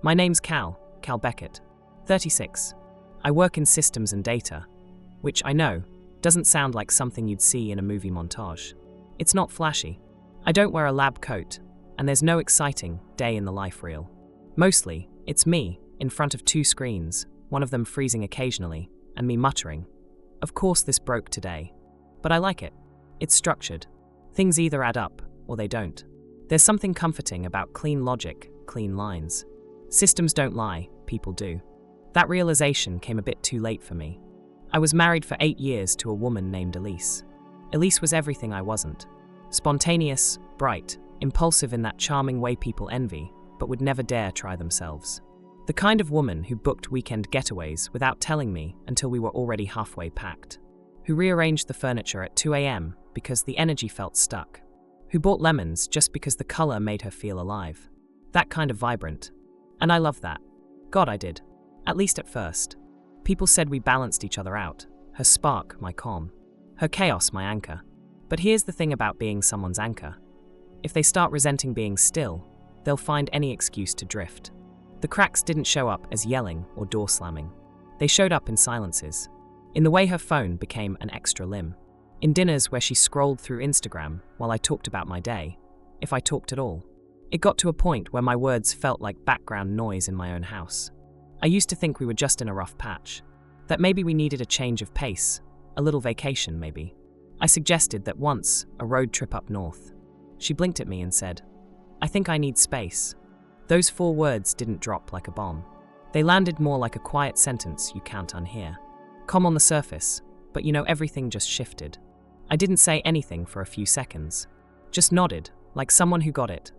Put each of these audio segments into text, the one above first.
My name's Cal Beckett, 36. I work in systems and data, which I know doesn't sound like something you'd see in a movie montage. It's not flashy. I don't wear a lab coat, and there's no exciting day in the life reel. Mostly, it's me, in front of two screens, one of them freezing occasionally, and me muttering, "Of course this broke today." But I like it. It's structured. Things either add up, or they don't. There's something comforting about clean logic, clean lines. Systems don't lie, people do. That realization came a bit too late for me. I was married for 8 years to a woman named Elise. Elise was everything I wasn't. Spontaneous, bright, impulsive in that charming way people envy, but would never dare try themselves. The kind of woman who booked weekend getaways without telling me until we were already halfway packed. Who rearranged the furniture at 2 a.m. because the energy felt stuck. Who bought lemons just because the color made her feel alive. That kind of vibrant. And I love that. God, I did. At least at first. People said we balanced each other out. Her spark, my calm. Her chaos, my anchor. But here's the thing about being someone's anchor. If they start resenting being still, they'll find any excuse to drift. The cracks didn't show up as yelling or door slamming. They showed up in silences. In the way her phone became an extra limb. In dinners where she scrolled through Instagram while I talked about my day, if I talked at all. It got to a point where my words felt like background noise in my own house. I used to think we were just in a rough patch. That maybe we needed a change of pace, a little vacation maybe. I suggested that once, a road trip up north. She blinked at me and said, "I think I need space." Those 4 words didn't drop like a bomb. They landed more like a quiet sentence you can't unhear. Calm on the surface, but everything just shifted. I didn't say anything for a few seconds. Just nodded, like someone who got it.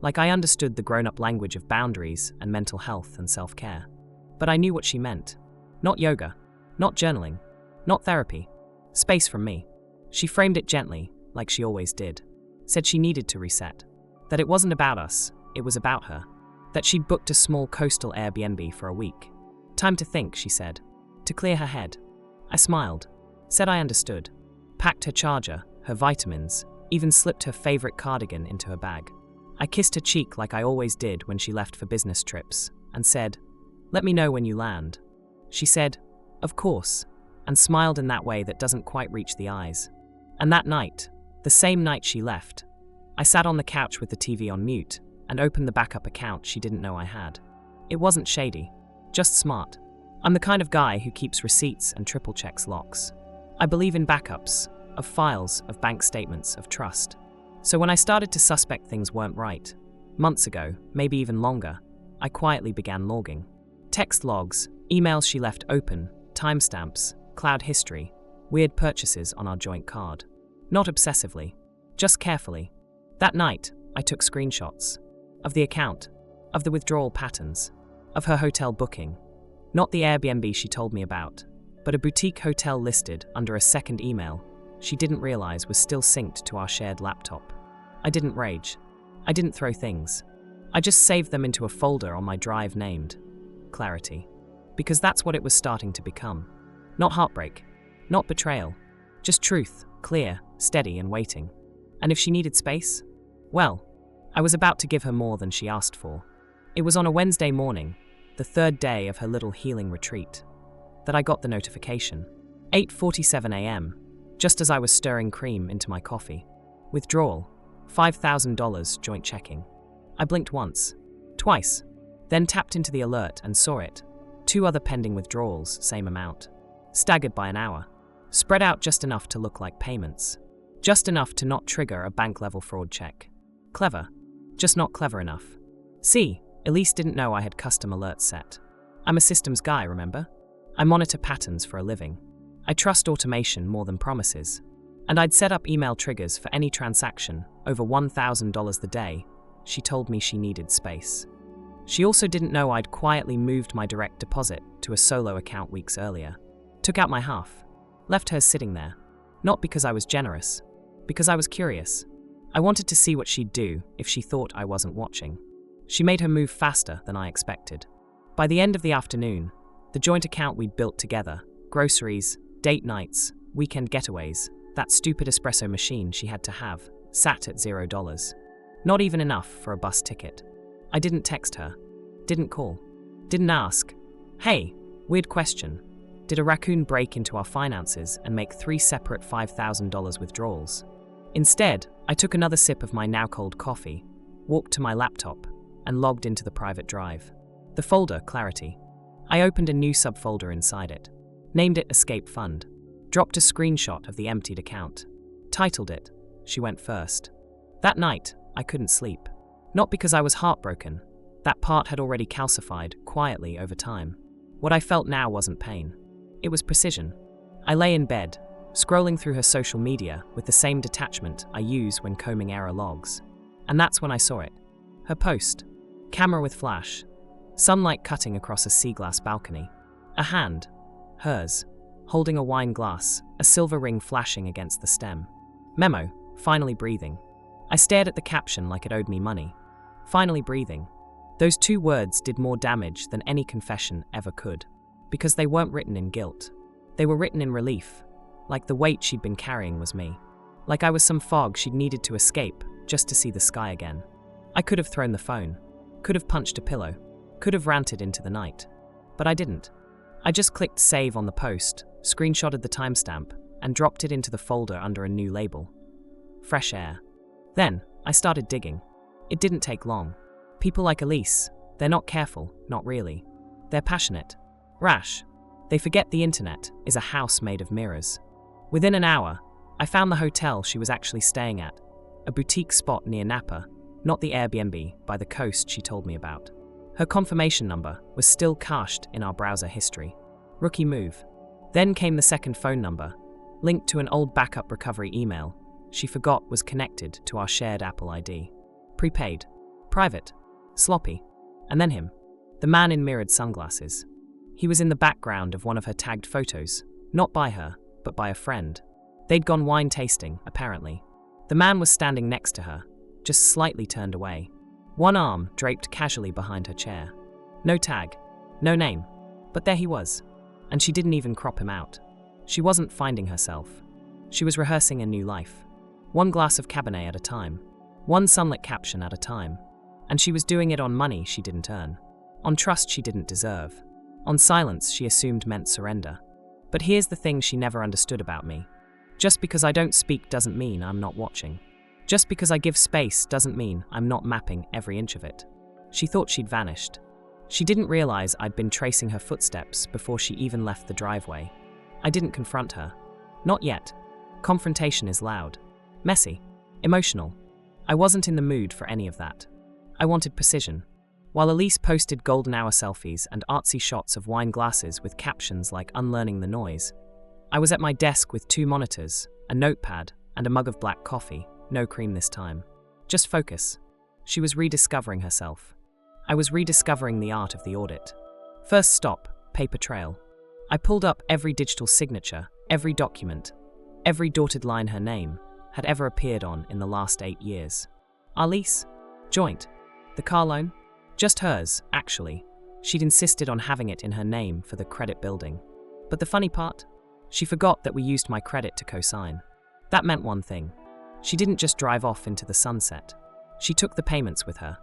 Like I understood the grown-up language of boundaries and mental health and self-care. But I knew what she meant. Not yoga, not journaling, not therapy. Space from me. She framed it gently, like she always did. Said she needed to reset. That it wasn't about us, it was about her. That she'd booked a small coastal Airbnb for a week. Time to think, she said. To clear her head. I smiled. Said I understood. Packed her charger, her vitamins, even slipped her favorite cardigan into her bag. I kissed her cheek like I always did when she left for business trips, and said, "Let me know when you land." She said, "Of course," and smiled in that way that doesn't quite reach the eyes. And that night, the same night she left, I sat on the couch with the TV on mute and opened the backup account she didn't know I had. It wasn't shady, just smart. I'm the kind of guy who keeps receipts and triple checks locks. I believe in backups, of files, of bank statements, of trust. So when I started to suspect things weren't right, months ago, maybe even longer, I quietly began logging. Text logs, emails she left open, timestamps, cloud history, weird purchases on our joint card. Not obsessively, just carefully. That night, I took screenshots. Of the account, of the withdrawal patterns, of her hotel booking. Not the Airbnb she told me about, but a boutique hotel listed under a second email she didn't realize was still synced to our shared laptop. I didn't rage. I didn't throw things. I just saved them into a folder on my drive named Clarity. Because that's what it was starting to become. Not heartbreak. Not betrayal. Just truth, clear, steady and waiting. And if she needed space? Well, I was about to give her more than she asked for. It was on a Wednesday morning, the 3rd day of her little healing retreat, that I got the notification. 8:47 a.m., just as I was stirring cream into my coffee. Withdrawal, $5,000 joint checking. I blinked once, twice, then tapped into the alert and saw it. 2 other pending withdrawals, same amount. Staggered by an hour. Spread out just enough to look like payments. Just enough to not trigger a bank-level fraud check. Clever. Just not clever enough. See, Elise didn't know I had custom alerts set. I'm a systems guy, remember? I monitor patterns for a living. I trust automation more than promises. And I'd set up email triggers for any transaction over $1,000 the day. She told me she needed space. She also didn't know I'd quietly moved my direct deposit to a solo account weeks earlier. Took out my half. Left hers sitting there. Not because I was generous. Because I was curious. I wanted to see what she'd do if she thought I wasn't watching. She made her move faster than I expected. By the end of the afternoon, the joint account we'd built together, groceries, date nights, weekend getaways, that stupid espresso machine she had to have, sat at $0. Not even enough for a bus ticket. I didn't text her. Didn't call. Didn't ask, "Hey, weird question. Did a raccoon break into our finances and make 3 separate $5,000 withdrawals?" Instead, I took another sip of my now cold coffee, walked to my laptop, and logged into the private drive. The folder, Clarity. I opened a new subfolder inside it, named it Escape Fund, dropped a screenshot of the emptied account, titled it, She Went First. That night, I couldn't sleep. Not because I was heartbroken. That part had already calcified quietly over time. What I felt now wasn't pain. It was precision. I lay in bed, scrolling through her social media with the same detachment I use when combing error logs. And that's when I saw it. Her post. Camera with flash. Sunlight cutting across a sea glass balcony. A hand, hers, holding a wine glass, a silver ring flashing against the stem. Memo, finally breathing. I stared at the caption like it owed me money. Finally breathing. Those 2 words did more damage than any confession ever could. Because they weren't written in guilt. They were written in relief. Like the weight she'd been carrying was me. Like I was some fog she'd needed to escape just to see the sky again. I could have thrown the phone. Could have punched a pillow. Could have ranted into the night. But I didn't. I just clicked save on the post, screenshotted the timestamp, and dropped it into the folder under a new label. Fresh air. Then, I started digging. It didn't take long. People like Elise, they're not careful, not really. They're passionate. Rash. They forget the internet is a house made of mirrors. Within an hour, I found the hotel she was actually staying at, a boutique spot near Napa, not the Airbnb by the coast she told me about. Her confirmation number was still cached in our browser history. Rookie move. Then came the second phone number, linked to an old backup recovery email she forgot was connected to our shared Apple ID. Prepaid. Private. Sloppy. And then him. The man in mirrored sunglasses. He was in the background of one of her tagged photos, not by her, but by a friend. They'd gone wine tasting, apparently. The man was standing next to her, just slightly turned away. One arm draped casually behind her chair. No tag. No name. But there he was. And she didn't even crop him out. She wasn't finding herself. She was rehearsing a new life. One glass of Cabernet at a time. One sunlit caption at a time. And she was doing it on money she didn't earn. On trust she didn't deserve. On silence she assumed meant surrender. But here's the thing she never understood about me. Just because I don't speak doesn't mean I'm not watching. Just because I give space doesn't mean I'm not mapping every inch of it. She thought she'd vanished. She didn't realize I'd been tracing her footsteps before she even left the driveway. I didn't confront her. Not yet. Confrontation is loud. Messy. Emotional. I wasn't in the mood for any of that. I wanted precision. While Elise posted golden hour selfies and artsy shots of wine glasses with captions like "Unlearning the Noise," I was at my desk with 2 monitors, a notepad, and a mug of black coffee. No cream this time. Just focus. She was rediscovering herself. I was rediscovering the art of the audit. First stop, paper trail. I pulled up every digital signature, every document, every dotted line her name had ever appeared on in the last 8 years. Our lease? Joint. The car loan? Just hers, actually. She'd insisted on having it in her name for the credit building. But the funny part? She forgot that we used my credit to co-sign. That meant one thing. She didn't just drive off into the sunset. She took the payments with her.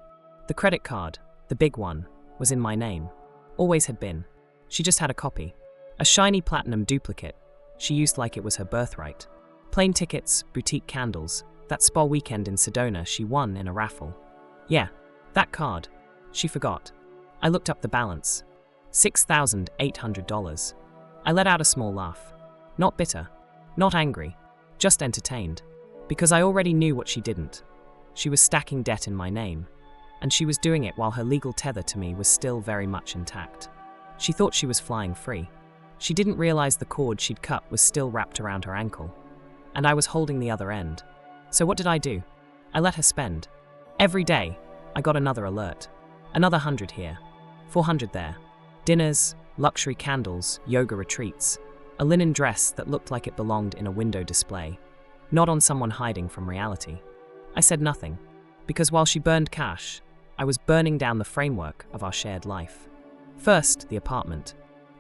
The credit card, the big one, was in my name. Always had been. She just had a copy. A shiny platinum duplicate she used like it was her birthright. Plane tickets, boutique candles, that spa weekend in Sedona she won in a raffle. Yeah, that card. She forgot. I looked up the balance. $6,800. I let out a small laugh. Not bitter. Not angry. Just entertained. Because I already knew what she didn't. She was stacking debt in my name. And she was doing it while her legal tether to me was still very much intact. She thought she was flying free. She didn't realize the cord she'd cut was still wrapped around her ankle. And I was holding the other end. So what did I do? I let her spend. Every day, I got another alert. Another 100 here. 400 there. Dinners, luxury candles, yoga retreats. A linen dress that looked like it belonged in a window display. Not on someone hiding from reality. I said nothing. Because while she burned cash, I was burning down the framework of our shared life. First, the apartment.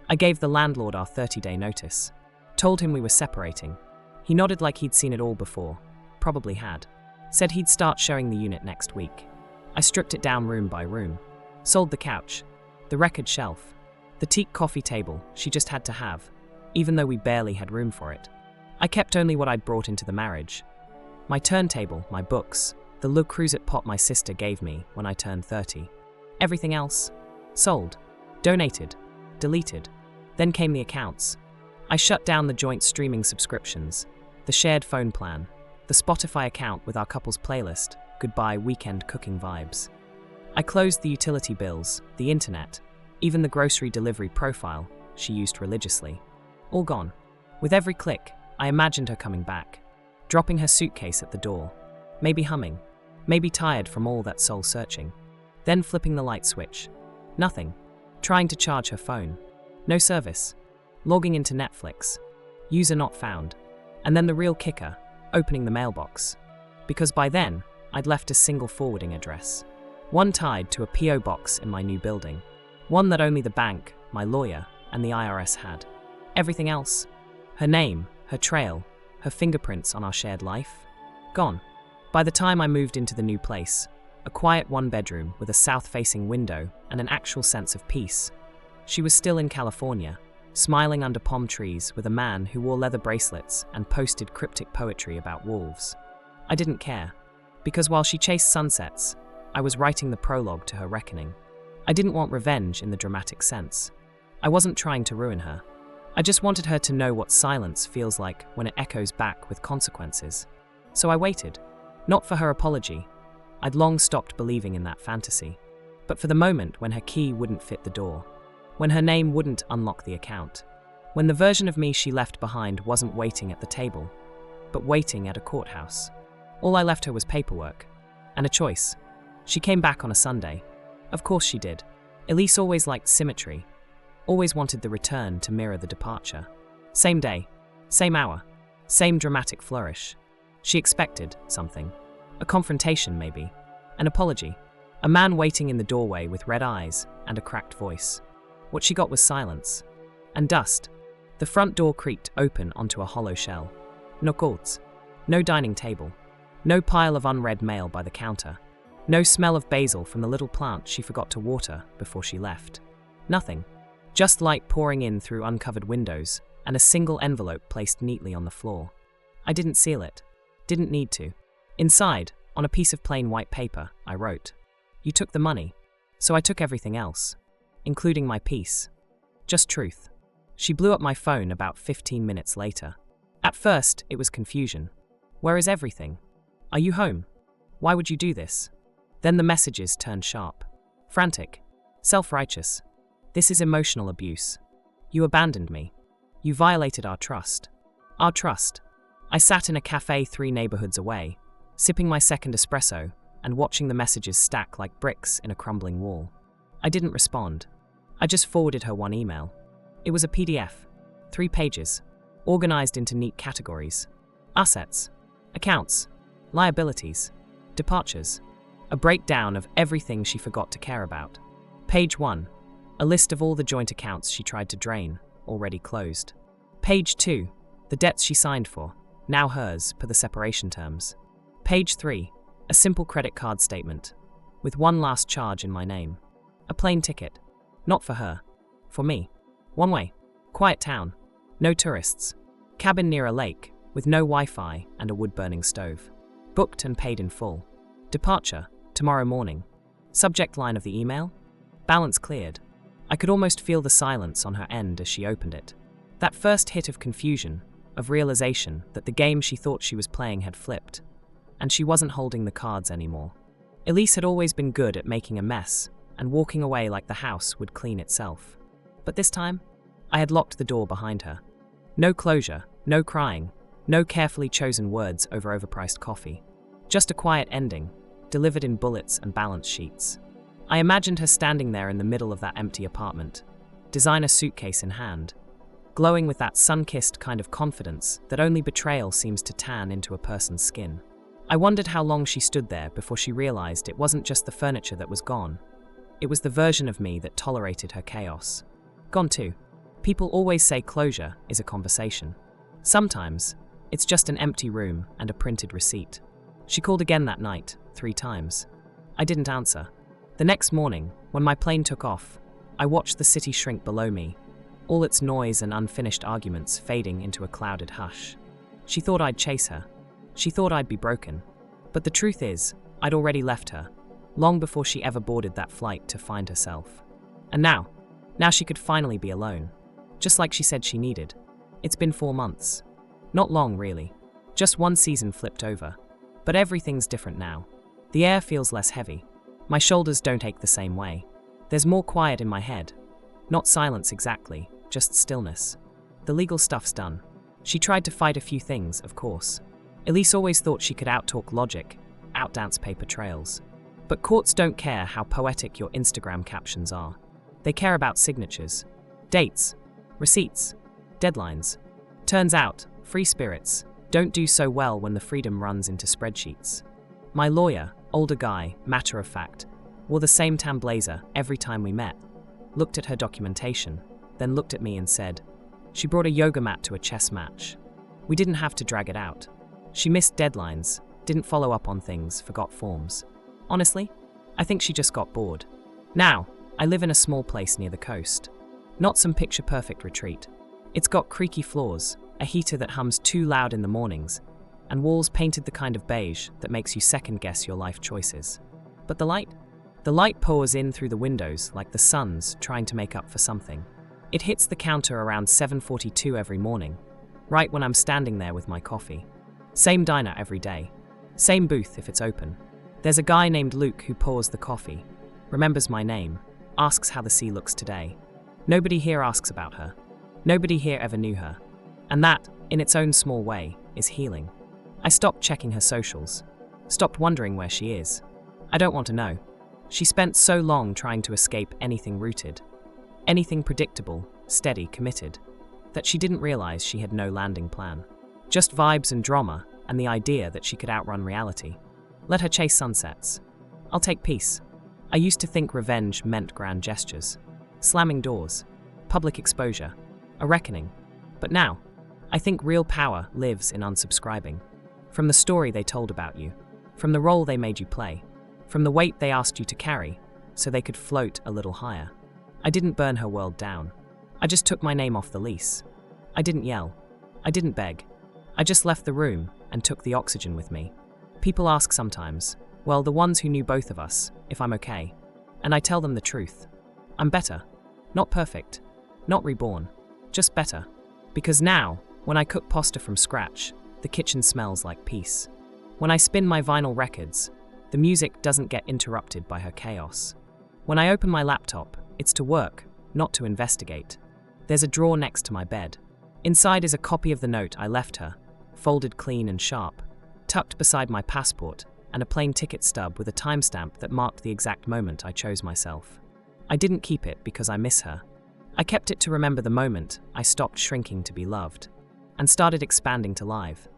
I gave the landlord our 30-day notice. Told him we were separating. He nodded like he'd seen it all before. Probably had. Said he'd start showing the unit next week. I stripped it down room by room. Sold the couch, the record shelf, the teak coffee table she just had to have, even though we barely had room for it. I kept only what I'd brought into the marriage. My turntable, my books, the Le Creuset pot my sister gave me when I turned 30. Everything else? Sold. Donated. Deleted. Then came the accounts. I shut down the joint streaming subscriptions, the shared phone plan, the Spotify account with our couple's playlist, Goodbye Weekend Cooking Vibes. I closed the utility bills, the internet, even the grocery delivery profile she used religiously. All gone. With every click, I imagined her coming back, dropping her suitcase at the door, maybe humming, maybe tired from all that soul searching, then flipping the light switch. Nothing. Trying to charge her phone. No service. Logging into Netflix. User not found. And then the real kicker, opening the mailbox. Because by then, I'd left a single forwarding address. One tied to a P.O. box in my new building. One that only the bank, my lawyer, and the IRS had. Everything else, her name, her trail, her fingerprints on our shared life, gone. By the time I moved into the new place, a quiet one-bedroom with a south-facing window and an actual sense of peace, she was still in California, smiling under palm trees with a man who wore leather bracelets and posted cryptic poetry about wolves. I didn't care, because while she chased sunsets, I was writing the prologue to her reckoning. I didn't want revenge in the dramatic sense. I wasn't trying to ruin her. I just wanted her to know what silence feels like when it echoes back with consequences. So I waited. Not for her apology. I'd long stopped believing in that fantasy. But for the moment when her key wouldn't fit the door. When her name wouldn't unlock the account. When the version of me she left behind wasn't waiting at the table, but waiting at a courthouse. All I left her was paperwork. And a choice. She came back on a Sunday. Of course she did. Elise always liked symmetry. Always wanted the return to mirror the departure. Same day, same hour, same dramatic flourish. She expected something. A confrontation, maybe. An apology. A man waiting in the doorway with red eyes and a cracked voice. What she got was silence. And dust. The front door creaked open onto a hollow shell. No cords. No dining table. No pile of unread mail by the counter. No smell of basil from the little plant she forgot to water before she left. Nothing. Just light pouring in through uncovered windows and a single envelope placed neatly on the floor. I didn't seal it. Didn't need to. Inside, on a piece of plain white paper, I wrote, "You took the money, so I took everything else, including my peace. Just truth." She blew up my phone about 15 minutes later. At first, it was confusion. Where is everything? Are you home? Why would you do this? Then the messages turned sharp. Frantic. Self-righteous. This is emotional abuse. You abandoned me. You violated our trust. Our trust. I sat in a cafe 3 neighborhoods away, sipping my second espresso and watching the messages stack like bricks in a crumbling wall. I didn't respond. I just forwarded her one email. It was a PDF, 3 pages, organized into neat categories. Assets, accounts, liabilities, departures. A breakdown of everything she forgot to care about. Page 1. A list of all the joint accounts she tried to drain, already closed. Page 2. The debts she signed for, now hers per the separation terms. Page 3. A simple credit card statement, with one last charge in my name. A plane ticket. Not for her. For me. One way. Quiet town. No tourists. Cabin near a lake, with no Wi-Fi and a wood-burning stove. Booked and paid in full. Departure. Tomorrow morning. Subject line of the email? Balance cleared. I could almost feel the silence on her end as she opened it. That first hit of confusion, of realization that the game she thought she was playing had flipped, and she wasn't holding the cards anymore. Elise had always been good at making a mess and walking away like the house would clean itself. But this time, I had locked the door behind her. No closure, no crying, no carefully chosen words over overpriced coffee. Just a quiet ending, delivered in bullets and balance sheets. I imagined her standing there in the middle of that empty apartment, designer suitcase in hand, glowing with that sun-kissed kind of confidence that only betrayal seems to tan into a person's skin. I wondered how long she stood there before she realized it wasn't just the furniture that was gone. It was the version of me that tolerated her chaos. Gone too. People always say closure is a conversation. Sometimes, it's just an empty room and a printed receipt. She called again that night, 3 times. I didn't answer. The next morning, when When my plane took off, I watched the city shrink below me, all its noise and unfinished arguments fading into a clouded hush. She thought I'd chase her. She thought I'd be broken. But the truth is, I'd already left her, long before she ever boarded that flight to find herself. And now she could finally be alone, just like she said she needed. It's been 4 months. Not long, really. Just one season flipped over. But everything's different now. The air feels less heavy. My shoulders don't ache the same way. There's more quiet in my head. Not silence exactly, just stillness. The legal stuff's done. She tried to fight a few things, of course. Elise always thought she could outtalk logic, outdance paper trails. But courts don't care how poetic your Instagram captions are. They care about signatures, dates, receipts, deadlines. Turns out, free spirits don't do so well when the freedom runs into spreadsheets. My lawyer, older guy, matter of fact, wore the same tan blazer every time we met, looked at her documentation, then looked at me and said, she brought a yoga mat to a chess match. We didn't have to drag it out. She missed deadlines, didn't follow up on things, forgot forms. Honestly, I think she just got bored. Now, I live in a small place near the coast. Not some picture-perfect retreat. It's got creaky floors, a heater that hums too loud in the mornings, and walls painted the kind of beige that makes you second-guess your life choices. But the light? The light pours in through the windows like the sun's trying to make up for something. It hits the counter around 7:42 every morning, right when I'm standing there with my coffee. Same diner every day. Same booth if it's open. There's a guy named Luke who pours the coffee, remembers my name, asks how the sea looks today. Nobody here asks about her. Nobody here ever knew her. And that, in its own small way, is healing. I stopped checking her socials. Stopped wondering where she is. I don't want to know. She spent so long trying to escape anything rooted, anything predictable, steady, committed, that she didn't realize she had no landing plan. Just vibes and drama and the idea that she could outrun reality. Let her chase sunsets. I'll take peace. I used to think revenge meant grand gestures, slamming doors, public exposure, a reckoning. But now, I think real power lives in unsubscribing. From the story they told about you, from the role they made you play, from the weight they asked you to carry so they could float a little higher. I didn't burn her world down. I just took my name off the lease. I didn't yell. I didn't beg. I just left the room and took the oxygen with me. People ask sometimes, well, the ones who knew both of us, if I'm okay. And I tell them the truth. I'm better. Not perfect. Not reborn. Just better. Because now, when I cook pasta from scratch, the kitchen smells like peace. When I spin my vinyl records, the music doesn't get interrupted by her chaos. When I open my laptop, it's to work, not to investigate. There's a drawer next to my bed. Inside is a copy of the note I left her, folded clean and sharp, tucked beside my passport, and a plain ticket stub with a timestamp that marked the exact moment I chose myself. I didn't keep it because I miss her. I kept it to remember the moment I stopped shrinking to be loved, and started expanding to live.